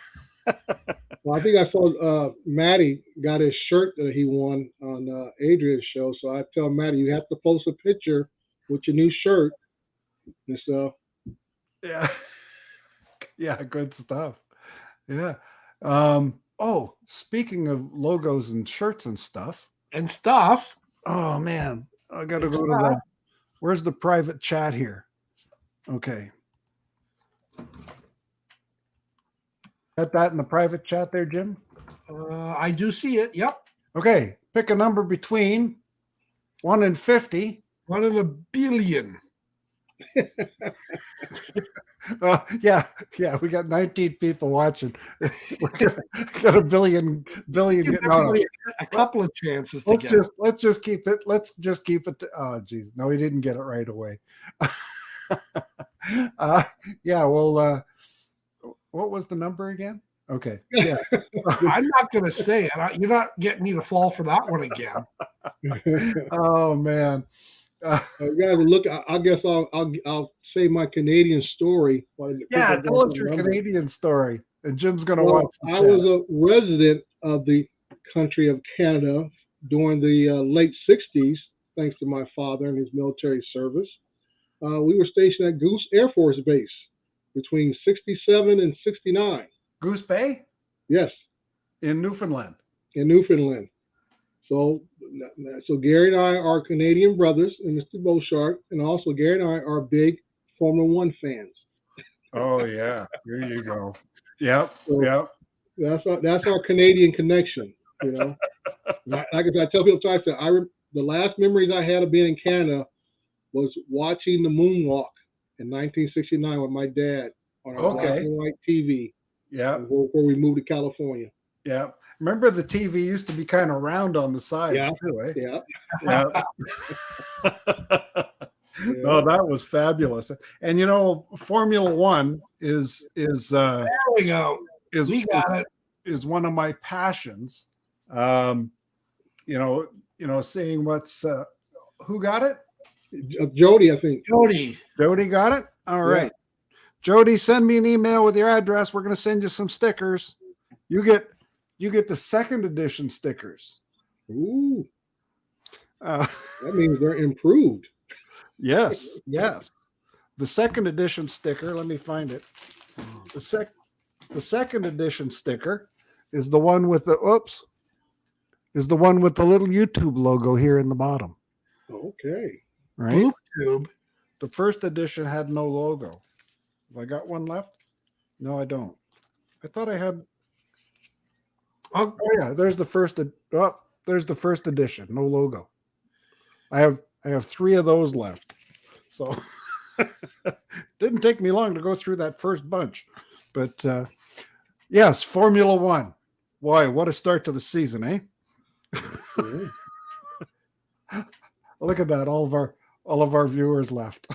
Well, I think I saw Matty got his shirt that he won on Adrian's show. So I tell Matty, you have to post a picture with your new shirt. And so, yeah, good stuff. Yeah. Oh, speaking of logos and shirts and stuff, and stuff. Oh man, I got to It's go to not. the. Where's the private chat here? Okay. Got that in the private chat there, Jim? I do see it. Yep. Okay. Pick a number between 1 and 50. 1 in a billion. Yeah. We got 19 people watching. Got a billion Give getting on. everybody a couple of chances to get. Let's just keep it. Let's just keep it. Oh, geez. No, he didn't get it right away. Yeah. Well, what was the number again? Okay. Yeah. I'm not going to say it. You're not getting me to fall for that one again. Oh man. You guys look. I guess I'll say my Canadian story. Yeah, tell us your Canadian story, and Jim's going to watch. I was a resident of the country of Canada during the late '60s, thanks to my father and his military service. We were stationed at Goose Air Force Base between '67 and '69. Goose Bay? Yes. In Newfoundland. In Newfoundland. So Gary and I are Canadian brothers, and Mr. Beauchart, and also Gary and I are big Formula One fans. Oh yeah, there you go. Yep. That's our Canadian connection. You know, like I tell people twice that the last memories I had of being in Canada was watching the moonwalk in 1969 with my dad on a black and white TV. Yeah. Before we moved to California. Yeah. Remember the TV used to be kind of round on the sides too, eh? Yeah. No, that was fabulous. And you know, Formula One is there we go. We got it. Is one of my passions. You know, seeing what's who got it? Jody, I think. Jody got it? All right. Jody, send me an email with your address. We're going to send you some stickers. You get the second edition stickers. Ooh. That means they're improved. Yes. The second edition sticker, let me find it. The second edition sticker is the one with the little YouTube logo here in the bottom. Okay. Right? YouTube. The first edition had no logo. Have I got one left? No, I don't. I thought I had. Oh yeah, there's the first. There's the first edition. No logo. I have 3 of those left. So didn't take me long to go through that first bunch. But yes, Formula One. Boy, what a start to the season, eh? Look at that. All of our viewers left.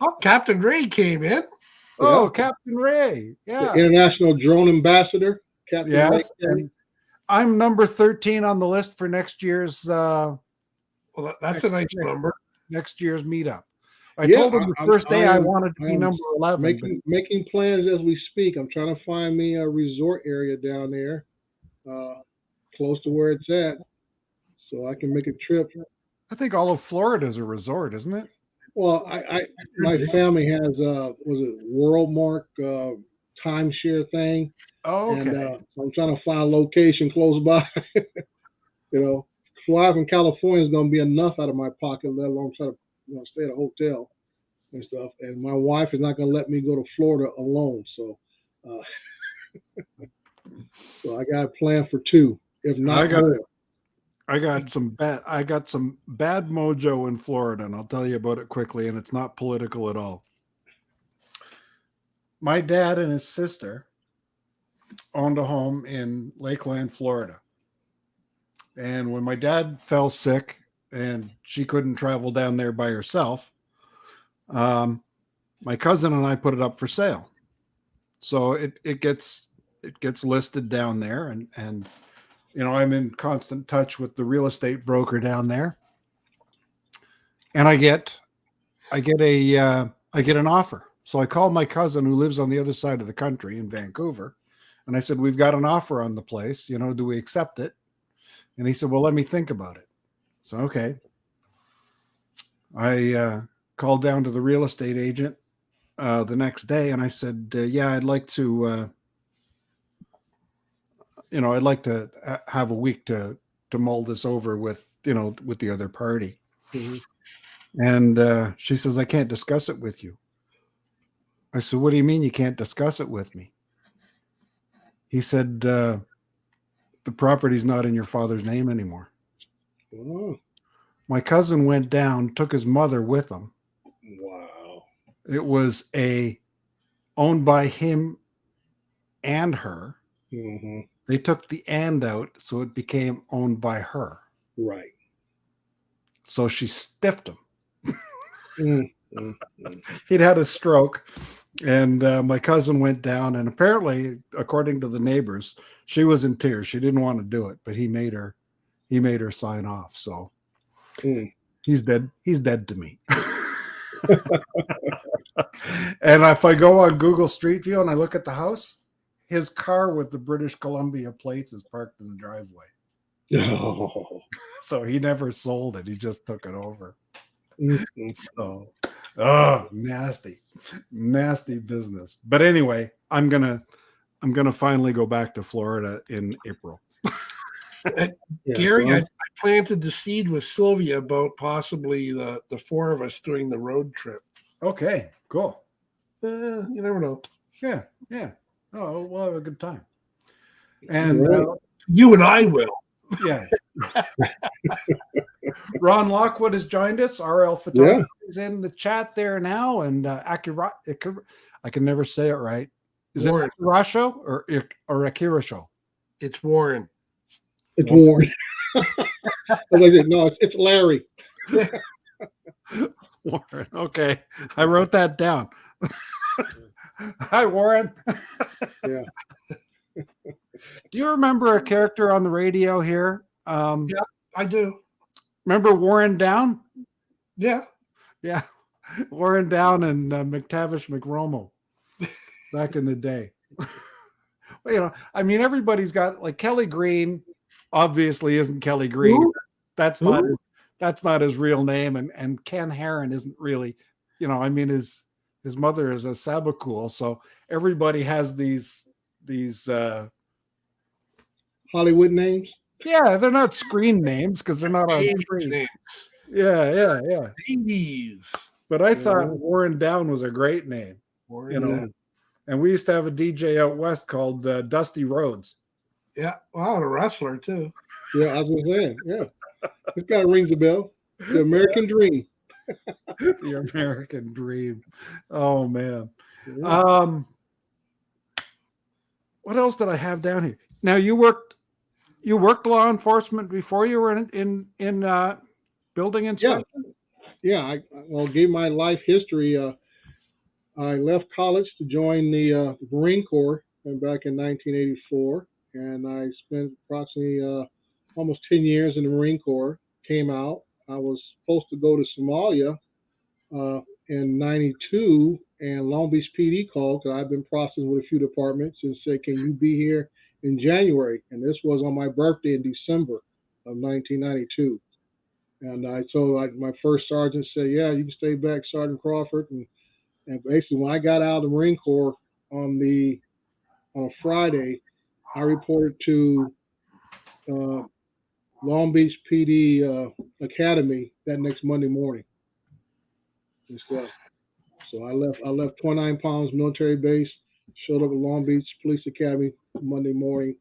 Oh, Captain Ray came in. Oh, Captain Ray. Yeah. The International Drone Ambassador. Captain Ray. And I'm number 13 on the list for next year's well, that's a nice number. Next year's meetup. I told him the first day I wanted to be number 11. Making plans as we speak. I'm trying to find me a resort area down there, close to where it's at, so I can make a trip. I think all of Florida is a resort, isn't it? Well, my family has was it Worldmark timeshare thing. Oh, okay. And, so I'm trying to find a location close by. You know, fly from California is going to be enough out of my pocket, let alone try to stay at a hotel and stuff. And my wife is not going to let me go to Florida alone. So, so I got a plan for 2, if not more. I got some bad mojo in Florida, and I'll tell you about it quickly, and it's not political at all. My dad and his sister owned a home in Lakeland, Florida. And when my dad fell sick and she couldn't travel down there by herself, my cousin and I put it up for sale. So it gets listed down there, and you know, I'm in constant touch with the real estate broker down there, and I get an offer. So I called my cousin who lives on the other side of the country in Vancouver, and I said, "We've got an offer on the place. You know, do we accept it?" And he said, "Well, let me think about it." So okay, I called down to the real estate agent the next day, and I said, "Yeah, I'd like to I'd like to have a week to mull this over with the other party. Mhm. And she says, I can't discuss it with you. I said, what do you mean you can't discuss it with me? He said, the property's not in your father's name anymore. Oh, My cousin went down, took his mother with him. wow. It was owned by him and her. Hmm. They took the and out, so it became owned by her. Right. So she stiffed him. Mm, mm, mm. He'd had a stroke, and my cousin went down, and apparently, according to the neighbors, she was in tears. She didn't want to do it, but he made her sign off. So Mm. he's dead. He's dead to me. And if I go on Google Street View and I look at the house, his car with the British Columbia plates is parked in the driveway. Oh. So he never sold it. He just took it over. Mm, mm. So, nasty business. But anyway, I'm gonna finally go back to Florida in April. Yeah, Gary, well, I planted the seed with Sylvia about possibly the four of us doing the road trip. Okay, cool. You never know. Yeah. Oh, we'll have a good time. And right. You and I will. yeah. Ron Lockwood has joined us. RL Photography is in the chat there now, and Akira, I can never say it right. Is Warren. it Akirasho or Akirasho? It's Warren. It's Warren. No, it's Larry. Warren. Okay, I wrote that down. Hi, Warren. Yeah. Do you remember a character on the radio here? Yeah, I do. Remember Warren Down? Yeah. Yeah, Warren Down and McTavish McRomo back in the day. Well, I mean, everybody's got, like, Kelly Green. Obviously, isn't Kelly Green. Who? That's not his real name, and Ken Herron isn't really. I mean, his mother is a Sabakul, so everybody has these. Hollywood names. Yeah, they're not screen names because they're not on screen. Yeah. Babies. But I thought Warren Down was a great name. Warren. And we used to have a DJ out west called Dusty Rhodes. Yeah. Wow, a wrestler too. Yeah, I was saying. Yeah, this guy rings a bell. The American Dream. The American Dream. Oh man. Yeah. What else did I have down here? Now you worked law enforcement before you were in building inspection? Yeah. I'll give my life history. I left college to join the Marine Corps back in 1984, and I spent approximately almost 10 years in the Marine Corps. Came out. I was supposed to go to Somalia in 92, and Long Beach PD called because I've been processing with a few departments and said, can you be here in January? And this was on my birthday in December of 1992. And I told my first sergeant, said, yeah, you can stay back, Sergeant Crawford. And basically, when I got out of the Marine Corps on a Friday, I reported to Long Beach PD Academy that next Monday morning. And stuff. So I left 29 Palms military base, showed up at Long Beach Police Academy Monday morning,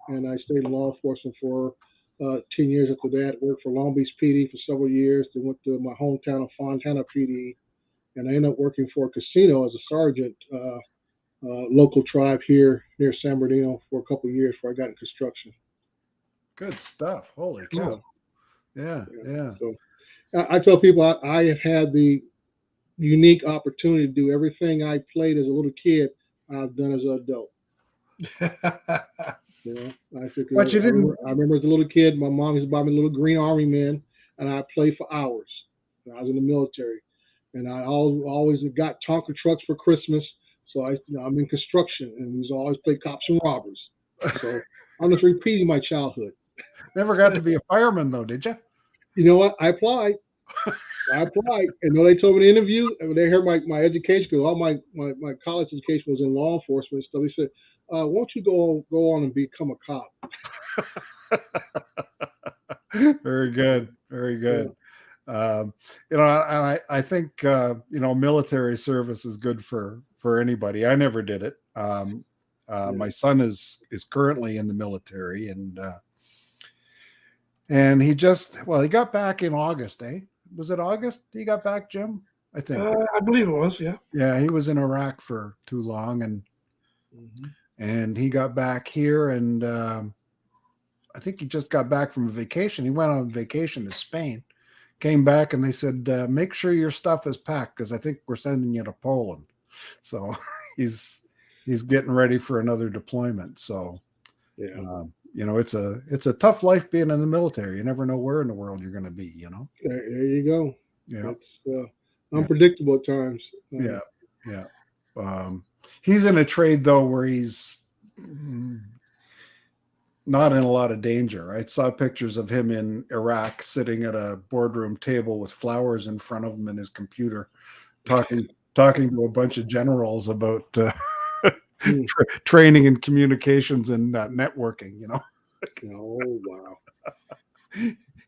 and I stayed in law enforcement for 10 years after that. Worked for Long Beach PD for several years. Then went to my hometown of Fontana PD, and I ended up working for a casino as a sergeant, local tribe here near San Bernardino for a couple of years before I got in construction. Good stuff. Holy cow. Yeah. So I tell people I have had the unique opportunity to do everything I played as a little kid I've done as an adult. But you didn't. I remember as a little kid, my mom used to buy me little green army men, and I played for hours. I was in the military, and I always got Tonka trucks for Christmas. So I'm in construction, and we always play cops and robbers. So I'm just repeating my childhood. Never got to be a fireman though, did you? You know what? I applied. And when they told me in the interview, and when they heard my education, because all my college education was in law enforcement and stuff, they said, won't you go on and become a cop? Very good. Very good. I think military service is good for anybody. I never did it. My son is currently in the military, and he got back in August, eh? Was it August he got back, Jim? I think. I believe it was, yeah. Yeah, he was in Iraq for too long, and he got back here, and I think he just got back from a vacation. He went on vacation to Spain, came back, and they said, make sure your stuff is packed because I think we're sending you to Poland. So he's getting ready for another deployment. So, it's a tough life being in the military. You never know where in the world you're going to be, There you go. Yeah. It's unpredictable at times. Yeah. He's in a trade, though, where he's not in a lot of danger. I saw pictures of him in Iraq sitting at a boardroom table with flowers in front of him and his computer, talking to a bunch of generals about training and communications and networking. Oh wow!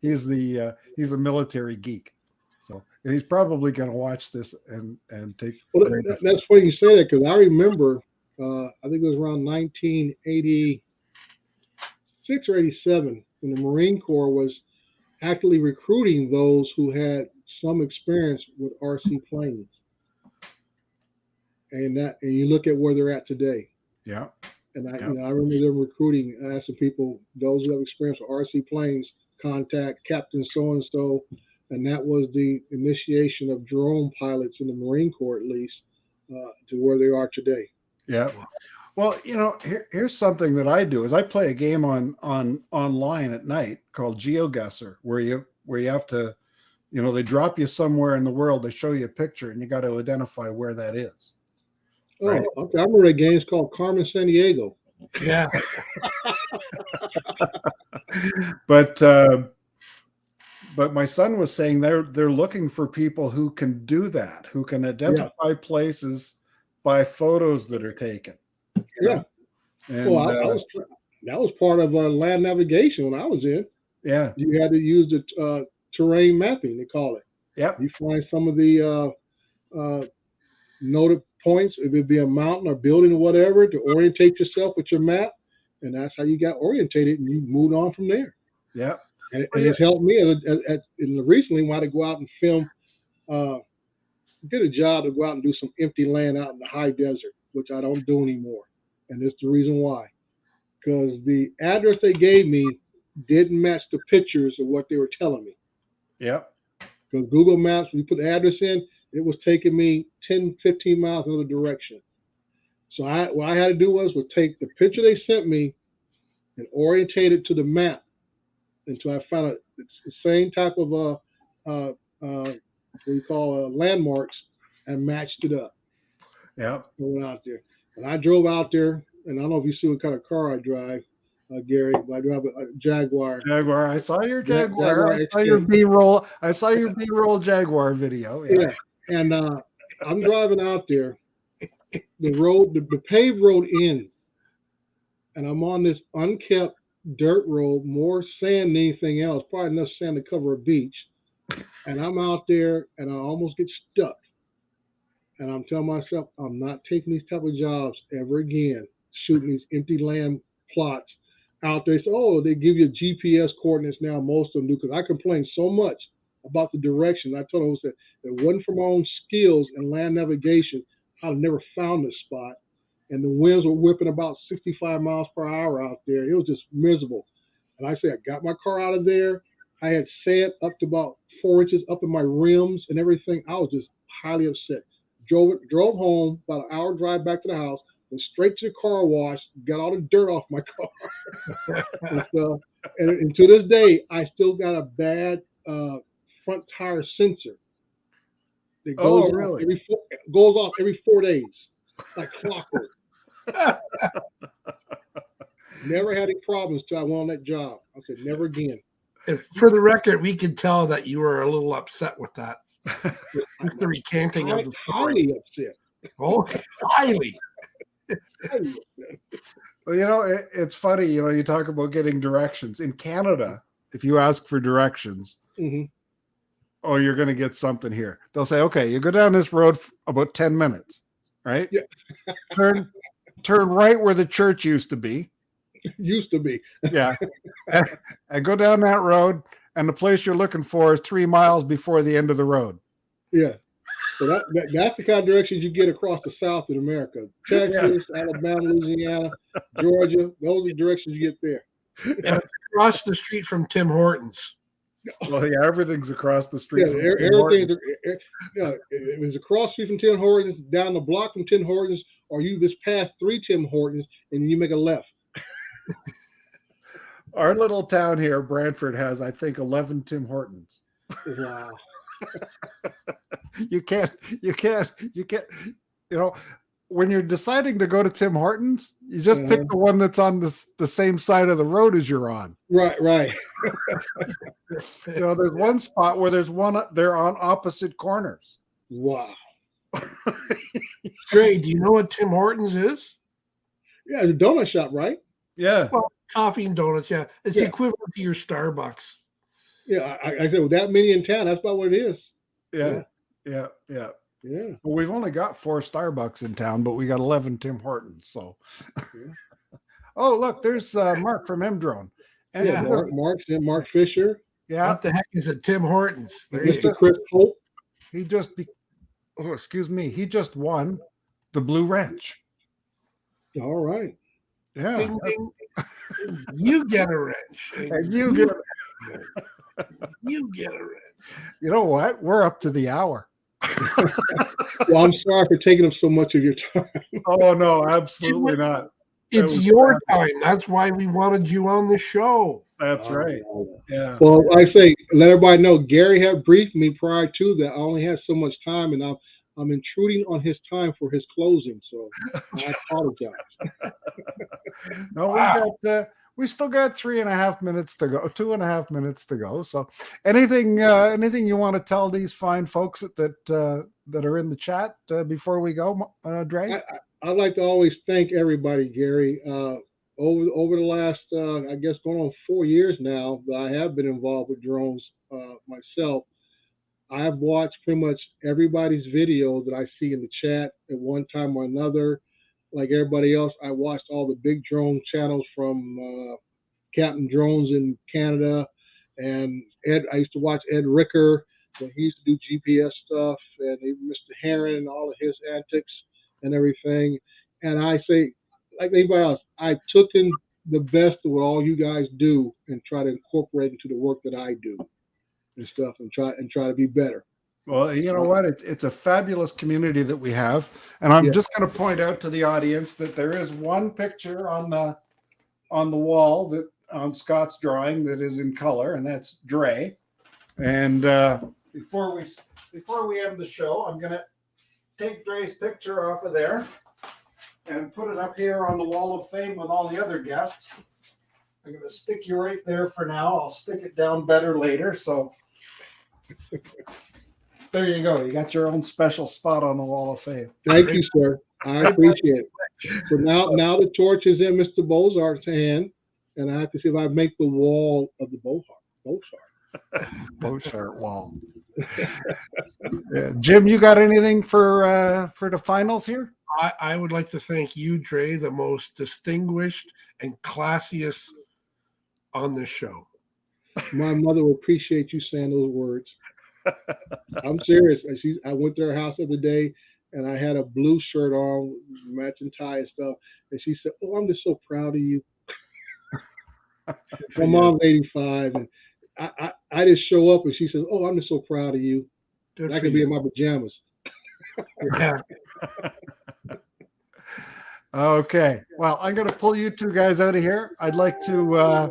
He's a military geek, so he's probably going to watch this and take. Well, that's funny you say that because I remember, I think it was around 1986 or 87 when the Marine Corps was actively recruiting those who had some experience with RC planes. And you look at where they're at today. Yeah. And I remember them recruiting, asking people, those who have experience with RC planes, contact Captain so-and-so. And that was the initiation of drone pilots in the Marine Corps, at least, to where they are today. Yeah. Well, here's something that I do is I play a game online at night called GeoGuessr, where you have to, they drop you somewhere in the world, they show you a picture, and you got to identify where that is. Oh, right. Okay. I remember a game called Carmen Sandiego. Yeah. But my son was saying they're looking for people who can do that, who can identify places by photos that are taken. Yeah. And, that was part of land navigation when I was in. Yeah. You had to use the terrain mapping, they call it. Yep. You find some of the noted points, if it be a mountain or building or whatever, to orientate yourself with your map. And that's how you got orientated, and you moved on from there. Yeah. And it's helped me recently when I had to go out and film, did a job to go out and do some empty land out in the high desert, which I don't do anymore. And it's the reason why. Because the address they gave me didn't match the pictures of what they were telling me. Yeah. Because Google Maps, when you put the address in, it was taking me 10, 15 miles in another direction. So what I had to do was take the picture they sent me and orientate it to the map until I found it's the same type of what we call landmarks, and matched it up. Yeah. I went out there. And I drove out there, and I don't know if you see what kind of car I drive, Gary, but I drive a Jaguar. Jaguar. I saw your Jaguar. I saw your B-roll. I saw your B-roll Jaguar video. Yeah. And I'm driving out there. The road, the paved road ends, and I'm on this unkept dirt road, more sand than anything else, probably enough sand to cover a beach. And I'm out there, and I almost get stuck. And I'm telling myself, I'm not taking these type of jobs ever again, shooting these empty land plots out there. So, they give you GPS coordinates now, most of them do, because I complain so much about the direction. I told them that if it wasn't for my own skills in land navigation, I'd never found this spot. And the winds were whipping about 65 miles per hour out there. It was just miserable. And I said, I got my car out of there. I had sand up to about 4 inches up in my rims and everything. I was just highly upset. Drove home, about an hour drive back to the house, went straight to the car wash, got all the dirt off my car. and to this day, I still got a bad front tire sensor. It goes really? Goes off every 4 days, like clockwork. Never had any problems till I went on that job. I said, never again. And for the record, we could tell that you were a little upset with that. With the recanting of the story. Highly upset. Oh, highly. Well, it's funny. You talk about getting directions in Canada. If you ask for directions, Hmm. oh, you're going to get something here. They'll say, okay, you go down this road for about 10 minutes, right? Yeah. Turn right where the church used to be. Used to be. Yeah. and go down that road, and the place you're looking for is 3 miles before the end of the road. Yeah. So that's the kind of directions you get across the South in America. Texas, Alabama, Louisiana, Georgia. Those are the directions you get there. And it's across the street from Tim Hortons. Well, yeah, everything's across the street. Yeah, from everything. It was across the street from Tim Hortons, down the block from Tim Hortons, or you just pass 3 Tim Hortons and you make a left. Our little town here, Brantford, has, I think, 11 Tim Hortons. Wow. You can't, when you're deciding to go to Tim Hortons, you just pick the one that's on the same side of the road as you're on. Right. There's one spot where they're on opposite corners. Wow. Dre, do you know what Tim Hortons is? Yeah, it's a donut shop, right? Yeah. Well, coffee and donuts, yeah. It's the equivalent to your Starbucks. Yeah, I said with that many in town, that's about what it is. Yeah. Well, we've only got 4 Starbucks in town, but we got 11 Tim Hortons. So, oh, look, there's Mark from M-Drone. And Yeah. Mark Fisher. Yeah. What the heck is it, Tim Hortons? There you Mr. go. Chris Hope. He just won the Blue Wrench. All right. Yeah. Ding, ding. You get a wrench. And you get You get a wrench. You know what? We're up to the hour. Well, I'm sorry for taking up so much of your time. Oh, no, absolutely not. It's your time. That's why we wanted you on the show. That's right. Yeah. Well, I say, let everybody know, Gary had briefed me prior to that. I only had so much time, and I'm intruding on his time for his closing, so I apologize. No, we still got 3.5 minutes to go, 2.5 minutes to go. So, anything you want to tell these fine folks that are in the chat before we go, Dre? I'd like to always thank everybody, Gary. Over the last, I guess, going on 4 years now that I have been involved with drones myself, I've watched pretty much everybody's video that I see in the chat at one time or another. Like everybody else, I watched all the big drone channels from Captain Drones in Canada, and I used to watch Ed Ricker when he used to do GPS stuff, and Mr. Heron and all of his antics and everything. And I say, like anybody else, I took in the best of what all you guys do and try to incorporate into the work that I do and stuff, and try to be better. Well, you know what? It's a fabulous community that we have, and I'm just going to point out to the audience that there is one picture on the wall that on Scott's drawing that is in color, and that's Dre. And before we end the show, I'm going to take Dre's picture off of there and put it up here on the wall of fame with all the other guests. I'm going to stick you right there for now. I'll stick it down better later. So there you go. You got your own special spot on the wall of fame. Thank you, sir. I appreciate it. So now the torch is in Mr. Bozart's hand, and I have to see if I make the wall of the Bozart wall. Yeah. Jim, you got anything for the finals here? I would like to thank you, Dre, the most distinguished and classiest on this show. My mother will appreciate you saying those words. I'm serious. I went to her house the other day, and I had a blue shirt on, matching tie and stuff. And she said, "Oh, I'm just so proud of you." My mom's 85, and I just show up, and she says, "Oh, I'm just so proud of you." And I could be in my pajamas. Yeah. Okay. Well, I'm going to pull you two guys out of here. I'd like to.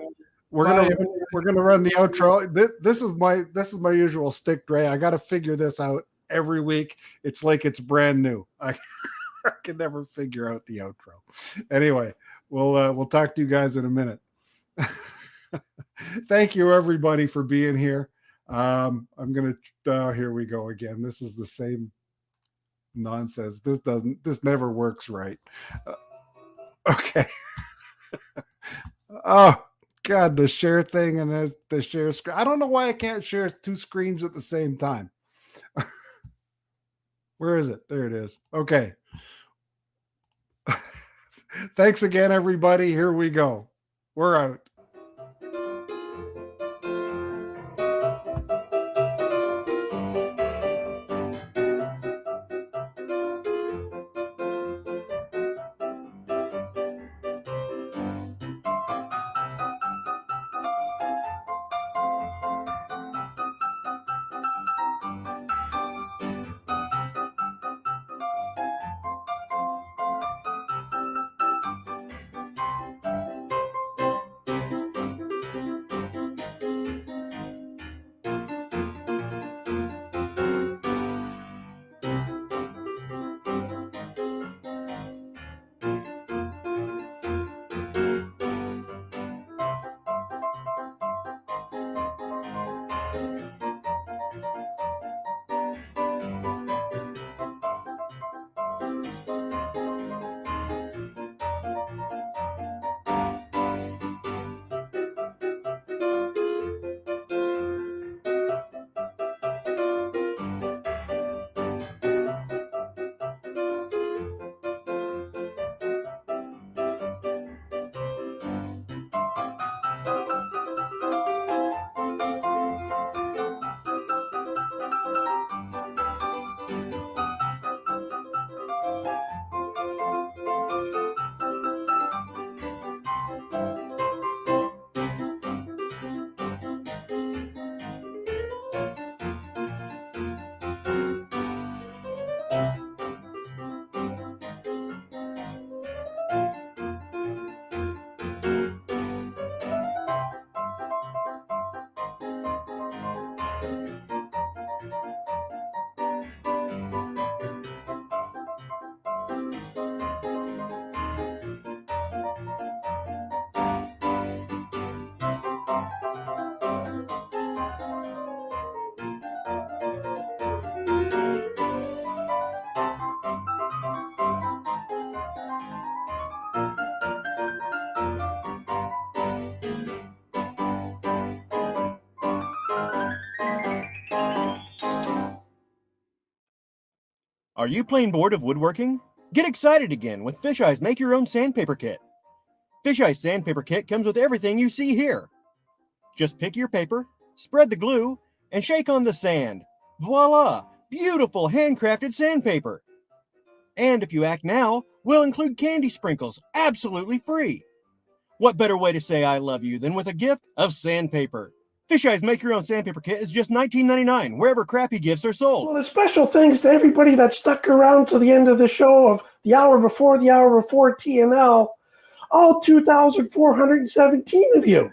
We're gonna run the outro. This is my usual stick, Dre. I got to figure this out every week. It's like it's brand new. I can never figure out the outro. Anyway, we'll talk to you guys in a minute. Thank you everybody for being here. I'm gonna. Here we go again. This is the same nonsense. This never works right. Okay. Oh, God, the share thing and the share screen. I don't know why I can't share two screens at the same time. Where is it? There it is. Okay. Thanks again, everybody. Here we go. We're out. Are you plain bored of woodworking? Get excited again with Fisheye's Make Your Own Sandpaper Kit. Fisheye's Sandpaper Kit comes with everything you see here. Just pick your paper, spread the glue, and shake on the sand. Voila! Beautiful handcrafted sandpaper. And if you act now, we'll include candy sprinkles absolutely free. What better way to say I love you than with a gift of sandpaper? Fisheye's Make Your Own Sandpaper Kit is just $19.99 wherever crappy gifts are sold. Well, a special thanks to everybody that stuck around to the end of the show of the hour before TNL, all 2,417 of you.